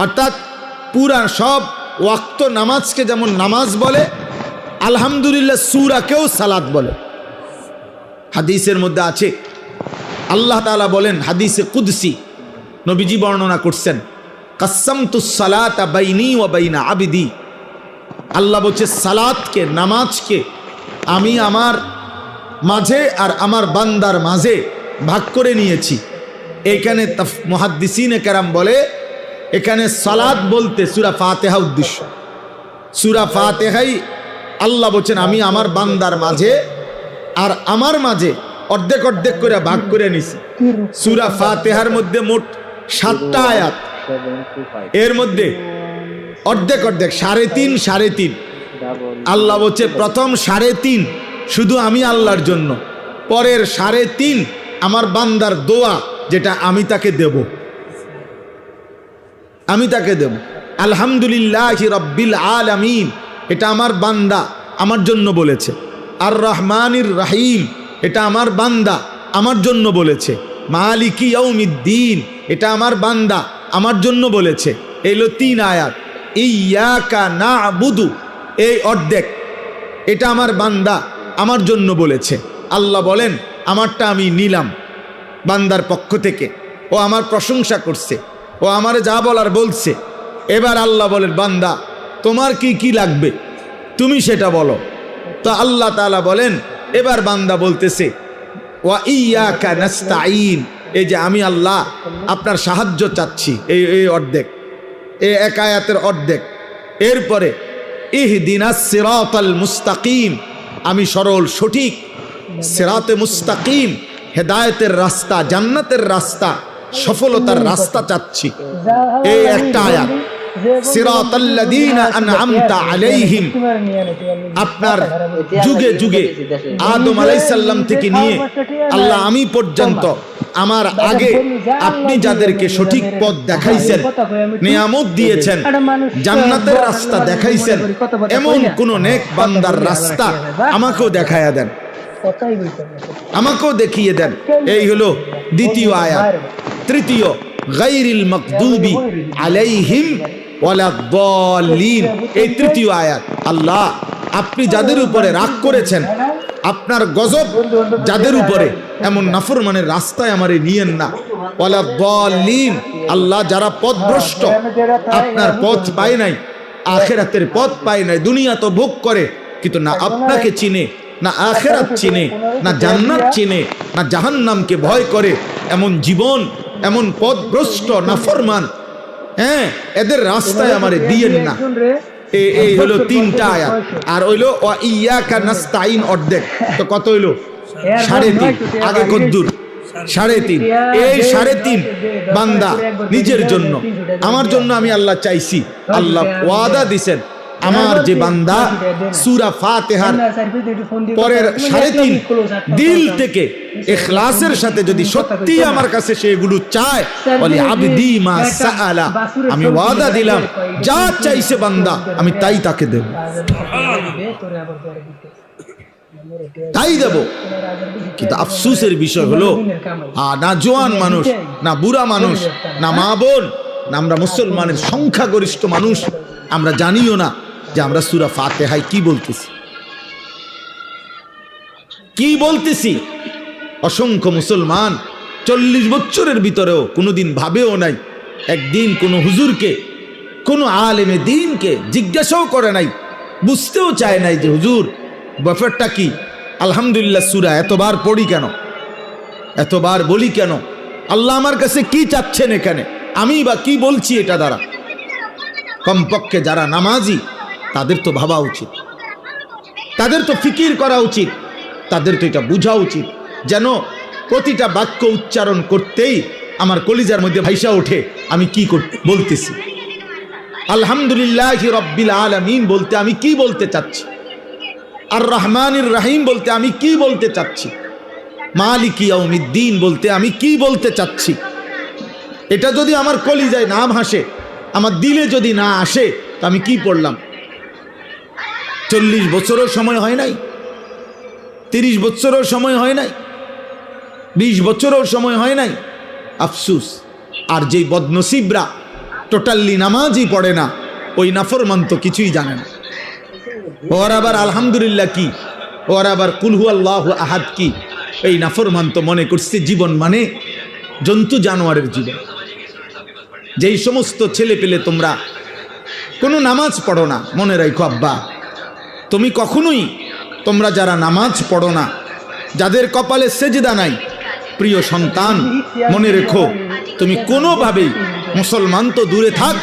অর্থাৎ পুরা সব ওয়াক্ত নামাজকে যেমন নামাজ বলে, আলহামদুলিল্লাহ সূরাকেও সালাত বলে। হাদিসের মধ্যে আছে, আল্লাহ তাআলা বলেন হাদিসে কুদসি, নবীজি বর্ণনা করছেন, কাসসামতুস সালাতা বাইনি ওয়া বাইনা আবদি। আল্লাহ বলছে সালাতকে, নামাজকে আমি আমার মাঝে আর আমার বান্দার মাঝে ভাগ করে নিয়েছি। এখানে মুহাদ্দিসিনে কেরাম বলে এখানে সালাত বলতে সূরা ফাতিহা উদ্দেশ্য। সূরা ফাতিহাই আল্লাহ বলছেন আমি আমার বান্দার মাঝে আর আমার মাঝে অর্ধেক অর্ধেক করে ভাগ করে নিছি। সূরা ফাতিহার মধ্যে মোট 7টা আয়াত, এর মধ্যে অর্ধেক অর্ধেক 3.5 3.5। আল্লাহ বলছে প্রথম 3.5 শুধু আমি আল্লাহর জন্য, পরের 3.5 আমার বান্দার দোয়া, যেটা আমি তাকে দেব, আমি তাকে দেব। আলহামদুলিল্লাহি রাব্বিল আলামিন, এটা আমার বান্দা আমার জন্য বলেছে। আর রহমানির রহিম, এটা আমার বান্দা আমার জন্য বলেছে। মালিকি ইয়াউমিদ্দিন, এটা আমার বান্দা আমার জন্য বলেছে। এলো 3 আয়াত। ইয়াকা না'বুদু, এই অর্ধেক, এটা আমার বান্দা আমার জন্য বলেছে। আল্লাহ বলেন আমারটা আমি নিলাম বান্দার পক্ষ থেকে, ও আমার প্রশংসা করছে, ও আমার যা বলার বলছে। এবার আল্লাহ বলেন বান্দা তোমার কি কি লাগবে তুমি সেটা বলো। তো আল্লাহ তাআলা বলেন, এবার বান্দা বলতেছে ওয়া ইয়াকা নাস্তাঈন, এই যে আমি আল্লাহ আপনার সাহায্য চাচ্ছি, এই অর্ধেক, এই এক আয়াতের অর্ধেক। এরপরে ইহদিনাস সিরাতাল মুস্তাকিম, আমি সরল সঠিক সিরাতে মুস্তাকিম, হেদায়েতের রাস্তা, জান্নাতের রাস্তা, সফলতার রাস্তা চাচ্ছি। এই একটা আয়াত। সিরাতাল্লাযীনা আনআমতা আলাইহিম, আপনার যুগে যুগে আদম আলাইহিস সালাম থেকে নিয়ে আল্লাহ আমি পর্যন্ত আমার আগে আপনি যাদেরকে সঠিক পথ দেখাইছেন, নিয়ামত দিয়েছেন, জান্নাতের রাস্তা দেখাইছেন, এমন কোন নেক বান্দার রাস্তা আমাকেও দেখায়া দেন, আমাকেও দেখিয়ে দেন। এই হলো দ্বিতীয় আয়াত। তৃতীয় গায়রিল মাগদুবি আলাইহিম ওয়ালাদ-দাল্লিন, এই তৃতীয় আয়াত। আল্লাহ আপনি যাদের উপরে রাগ করেছেন, আপনার গজব যাদের উপরে, এমন নাফরমানের রাস্তায় আমারে নিয়েন না। ওয়ালাদ-দাল্লিন, আল্লাহ যারা পথভ্রষ্ট, আপনার পথ পায় নাই, আখিরাতের পথ পায় নাই, দুনিয়া তো ভোগ করে কিন্তু না আপনাকে চিনে, না আখিরাত চিনে, না জান্নাত চিনে, না জাহান্নামকে ভয় করে, এমন জীবন, এমন পথভ্রষ্ট নাফরমান, হ্যাঁ, এদের রাস্তায় আমারে দিয়েন না। এই হলো 3টা আয়াত। আর হইলো ওয়া ইয়াকা নাস্তাঈন অর্ধেক, তো কত হইলো 3.5। আগে কদ্দুর 3.5। এই 3.5 বান্দা নিজের জন্য, আমার জন্য আমি আল্লাহ চাইছি। আল্লাহ ওয়াদা দিছেন আমার যে বান্দা সূরা ফাতিহার পরের 3.5 দিল থেকে ইখলাসের সাথে যদি সত্যি আমার কাছে সেগুলো চায়, বলি আবদি মা সাআলা, আমি ওয়াদা দিলাম যা চাইছে বান্দা আমি তাই তাকে দেব, তাই দেব। কিন্তু আফসোসের বিষয় হলো না জোয়ান মানুষ, না বুড়া মানুষ, না মা বোন, না আমরা মুসলমানের সংখ্যাগরিষ্ঠ মানুষ, আমরা জানিও না যে আমরা সূরা ফাতিহায় কি বলতেছি, কি বলতেছি। অসংখ্য মুসলমান 40 বছরের ভিতরেও কোনোদিন ভাবেও নাই, একদিন কোনো হুজুরকে, কোনো আলেমে দ্বীনকে জিজ্ঞাসাও করে নাই, বুঝতেও চায় নাই যে হুজুর ব্যাপারটা কি। আলহামদুলিল্লাহ সূরা এতবার পড়ি কেন, এতবার বলি কেন, আল্লাহ আমার কাছে কি চাচ্ছেন এখানে, আমি বা কি বলছি এটা দ্বারা। কমপক্ষে যারা নামাজি তাদের তো ভাবা উচিত, তাদের তো ফিকির করা উচিত, তাদের তো এটা বোঝা উচিত যেন প্রতিটা বাক্য উচ্চারণ করতেই আমার কলিজার মধ্যে ভাইসা ওঠে আমি কি বলতেছি। আলহামদুলিল্লাহি রাব্বিল আলামিন বলতে আমি কি বলতে চাচ্ছি, আর রহমানির রহিম বলতে আমি কি বলতে চাচ্ছি, মালিকি ইয়াউমিদ্দিন বলতে আমি কি বলতে চাচ্ছি। এটা যদি আমার কলিজায় না ভাসে, আমার দিলে যদি না আসে, তা আমি কি পড়লাম। 40 বছরের সময় হয় নাই, 30 বছরের সময় হয় নাই, 20 বছরের সময় হয় নাই। আফসোস। আর যেই বদনসিবরা টোটালি নামাজই পড়ে না, ওই নাফরমান তো কিছুই জানে না। ওর আবার আলহামদুলিল্লাহ কি, ওর আবার কুল হুয়াল্লাহু আহাদ কি, এই নাফরমান তো মনে করছে জীবন মানে জন্তু জানোয়ারের জীবন। যেই সমস্ত ছেলে পেলে তোমরা কোনো নামাজ পড়ো না, মনে রাখো আব্বা, তুমি কখনোই, তোমরা যারা নামাজ পড়ো না, যাদের কপালে সেজদা নাই, প্রিয় সন্তান মনে রেখো, তুমি কোনোভাবেই, মুসলমান তো দূরে থাক,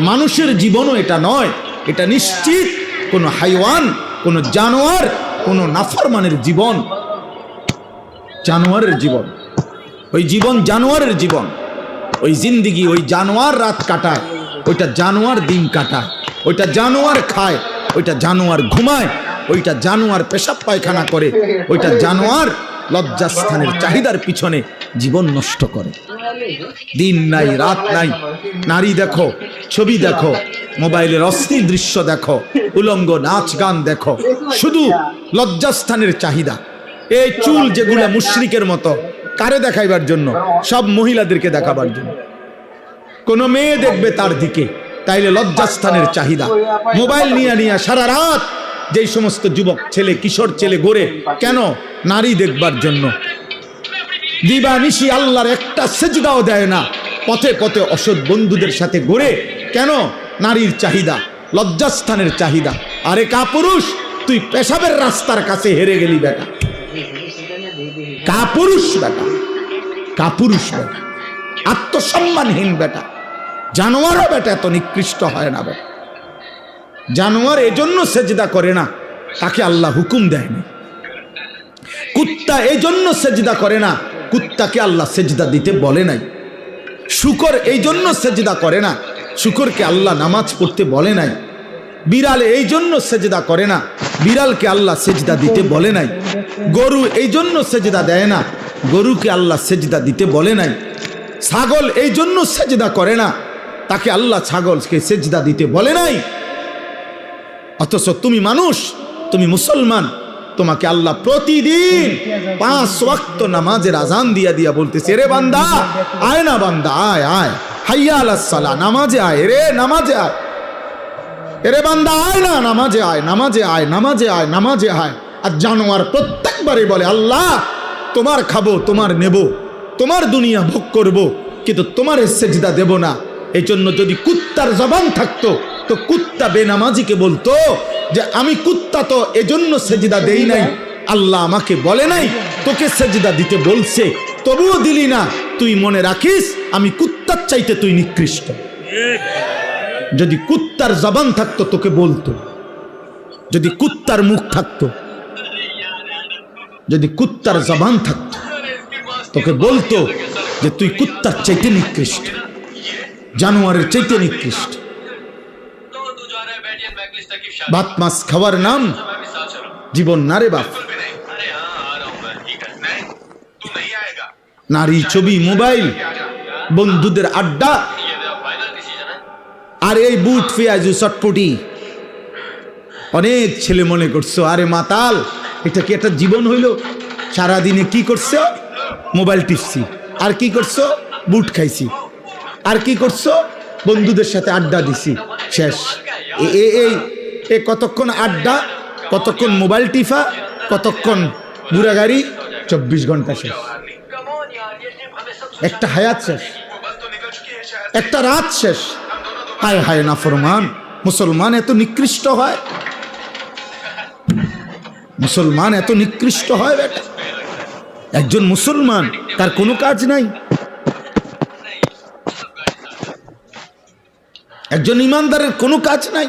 মানুষের জীবনও এটা নয়, এটা নিশ্চিত কোনো হাইওয়ান, কোনো জানোয়ার, কোনো নাফরমানের জীবন, জানোয়ারের জীবন। ওই জীবন জানোয়ারের জীবন, ওই জিন্দিগি, ওই জানোয়ার রাত কাটায়, ওইটা জানোয়ার দিন কাটায়, ওইটা জানোয়ার খায়, ওইটা জানোয়ার ঘুমায়, ওইটা জানোয়ার পেশাব পায়খানা করে, ওইটা জানোয়ার লজ্জাস্থানের চাহিদার পিছনে জীবন নষ্ট করে। দিন নাই রাত নাই, নারী দেখো, ছবি দেখো, মোবাইলের অশ্লীল দৃশ্য দেখো, উলঙ্গ নাচ গান দেখো, শুধু লজ্জাস্থানের চাহিদা। এই চুল যেগুলা মুশরিকের মতো, কারে দেখাইবার জন্য? সব মহিলাদেরকে দেখাবার জন্য। কোন মেয়ে দেখবে তার দিকে, তাইলে লজ্জাস্থানের চাহিদা। মোবাইল নিয়ে নিয়ে সারা রাত যেই সমস্ত যুবক ছেলে, কিশোর ছেলে ঘোরে, কেন? নারী দেখবার জন্য। দিবানিশি আল্লাহর একটা সেজদাও দেয় না, পথে পথে অসৎ বন্ধুদের সাথে ঘোরে, কেন? নারীর চাহিদা, লজ্জাস্থানের চাহিদা। আরে কাপুরুষ, তুই পেশাবের রাস্তার কাছে হেরে গেলি বেটা, কাপুরুষ বেটা, কাপুরুষ বেটা, আত্মসম্মানহীন বেটা। জানোয়ারও বেটা এত নিকৃষ্ট হয় না বেটা। জানোয়ার এজন্য সেজদা করে না, তাকে আল্লাহ হুকুম দেয়নি। কুত্তা এই জন্য সেজদা করে না, কুত্তাকে আল্লাহ সেজদা দিতে বলে নাই। শুকর এই জন্য সেজদা করে না, শুকরকে আল্লাহ নামাজ পড়তে বলে নাই। বিড়াল এই জন্য সেজদা করে না, বিড়ালকে আল্লাহ সেজদা দিতে বলে নাই। গরু এই জন্য সেজদা দেয় না, গরুকে আল্লাহ সেজদা দিতে বলে নাই। ছাগল এই জন্য সেজদা করে না, তাকে আল্লাহ ছাগলকে সেজদা দিতে বলে নাই। অথচ তুমি মানুষ, তুমি মুসলমান, তোমাকে আল্লাহ প্রতিদিন 5 ওয়াক্ত নামাজের আজান দিয়া দিয়া বলতেছে, রে বান্দা আয় না, বান্দা আয় আয়, হাইয়া আলাস সালাহ, নামাজে আয় রে, নামাজে আয়, এরে বান্দা আয় না, নামাজে আয়, নামাজে আয়, নামাজে আয়, নামাজে আয়। আর জানোয়ার প্রত্যেকবারই বলে, আল্লাহ তোমার খাবো, তোমার নেব, তোমার দুনিয়া ভোগ করব, কিন্তু তোমার সেজদা দেব না। এই জন্য যদি কুত্তার জবান থাকতো, তো কুত্তা বেনামাজিকে বলতো যে আমি কুত্তা তো এজন্য সেজদা দেই নাই, আল্লাহ আমাকে বলে নাই, তোকে সেজদা দিতে বলছে, তবুও দিলি না, তুই মনে রাখিস আমি কুত্তার চাইতে তুই নিকৃষ্ট। যদি কুত্তার জবান থাকতো তোকে বলতো, যদি কুত্তার মুখ থাকতো, যদি কুত্তার জবান থাকতো, তোকে বলতো যে তুই কুত্তার চাইতে নিকৃষ্ট, জানোয়ারের চাইতে নিকৃষ্ট। ভাত মাছ খাওয়ার নাম জীবন না রে বাপ। নারী, ছবি, মোবাইল, বন্ধুদের আড্ডা, আর এই বুট পেঁয়াজু চটপটি। অনেক ছেলে মনে করছো আরে মাতাল, এটা কি একটা জীবন হইল? সারাদিনে কি করছো? মোবাইল টিপছি। আর কি করছো? বুট খাইছি। আর কি করছো? বন্ধুদের সাথে আড্ডা দিছি, শেষ। এই কতক্ষণ আড্ডা, কতক্ষণ মোবাইল টিফা, কতক্ষণ বুড়া গাড়ি, 24 ঘন্টা শেষ। একটা হায়াত শেষ, একটা রাত শেষ। হায় হায় নাফরমান, মুসলমান এত নিকৃষ্ট হয়, মুসলমান এত নিকৃষ্ট হয় বেটা। একজন মুসলমান তার কোনো কাজ নাই, একজন ইমানদারের কোনো কাজ নাই।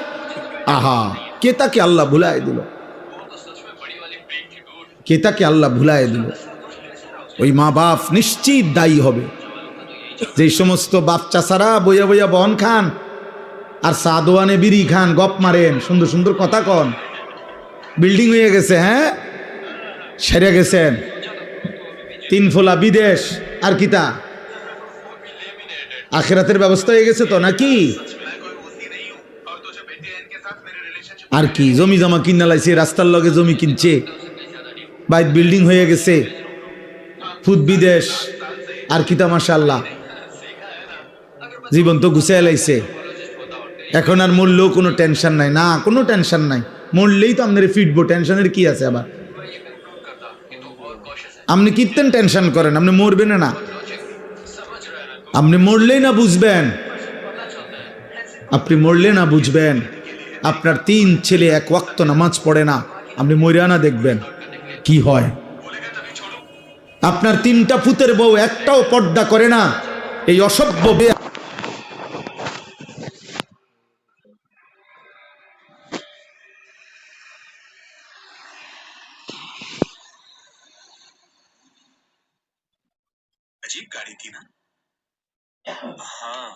আহা, কে তাকে আল্লাহ ভুলায় দিল, কে তাকে আল্লাহ ভুলায় দিল? ওই মা বাপ নিশ্চিত দায়ী হবে। যে সমস্ত বাপ চাচারা বইয়া বইয়া বন খান আর সাদোয়ানে বিড়ি খান, গপ মারেন, সুন্দর সুন্দর কথা কন, বিল্ডিং হয়ে গেছে, হ্যাঁ সেরে গেছেন, 3 ফোলা বিদেশ, আর কিতা আখিরাতের ব্যবস্থা হয়ে গেছে তো নাকি? আর কি জমি জমা কিনা লাইছে, রাস্তার লগে জমি কিনছে, বাইত বিল্ডিং হয়ে গেছে, ফুট বিদেশ, আর কিতা মাশাআল্লাহ। জীবন তো গুছিয়ে লাইছে, এখন আর মরলেও কোনো টেনশন নাই। না, কোনো টেনশন নাই, মরলেই তো আপনার ফিটবো, টেনশনের কি আছে? আবার আপনি কীর্তেন টেনশন করেন, আপনি মরবেন না। আপনি মরলেই না বুঝবেন, আপনি মরলে না বুঝবেন। আপনার 3 ছেলে 1 ওয়াক্ত নামাজ পড়ে না, আপনি মরিয়া না দেখবেন কি হয়। আপনার 3টা পুতের বউ একটাও পর্দা করে না, এই অসভ্য अजीब गाड़ी थी ना। हाँ